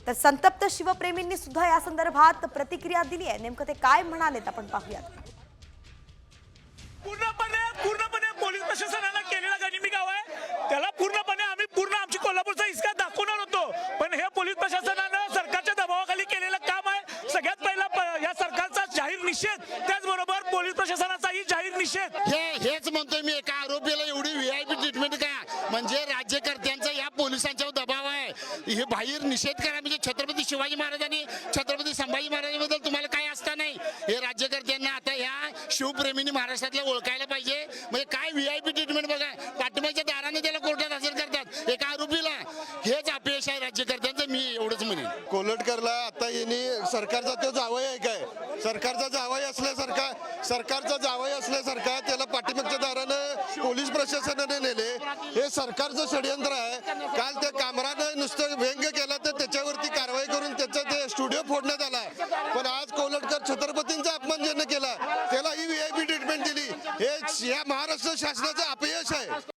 तर संतप्त शिवप्रेमींनी सुद्धा या संदर्भात प्रतिक्रिया दिली आहे. नेमकं ते काय म्हणालेत आपण पाहूयात. पूर्णपणे पोलीस प्रशासनाला केलेला गनिमी गाव आहे. त्याला पूर्णपणे आम्ही आमची कोल्हापूरचा हिसका दाखवणार होतो, पण हे पोलीस प्रशासनानं सरकारच्या दबावाखाली केलेलं काम आहे. सगळ्यात पहिला या सरकारचा जाहीर निषेध, त्याचबरोबर पोलीस प्रशासनाचाही जाहीर निषेध. हेच म्हणतोय मी, एका आरोपीला एवढी व्हीआयपी ट्रीटमेंट का? म्हणजे राज्यकर्त्यांचा या पोलिसांच्यावर दबाव आहे. हे बाहेर निषेध करा. म्हणजे छत्रपती शिवाजी महाराजांनी छत्रपती संभाजी महाराजांबद्दल तुम्हाला काय असता नाही. हे राज्यकर्त्यांना आता या शिवप्रेमींनी महाराष्ट्रातल्या ओळखायला पाहिजे. म्हणजे काय व्हीआयपी ट्रीटमेंट बघा, पाठिंबाच्या दाराने त्याला कोर्टात हजर करतात एका आरोपीला. हेच अपयश आहे राज्यकर्त्यांचं, मी एवढंच म्हणेन. कोल्हटकरला आता यांनी सरकारचा तो जावई आहे काय, सरकारचा जावई असल्यासारखा त्याला पाठिंबाच्या दारानं पोलीस प्रशासनाने नेले. हे सरकारचं षडयंत्र आहे. काल त्या कामरानं नुसतं व्यंग्य केला तर त्याच्यावरती कारवाई करून त्याचा ते स्टुडिओ फोडण्यात आला. पण आज कोल्हटकर छत्रपतींचा अपमान ज्यानं केला त्याला ही व्हीआयपी ट्रीटमेंट दिली. हे या महाराष्ट्र शासनाचं अपयश आहे.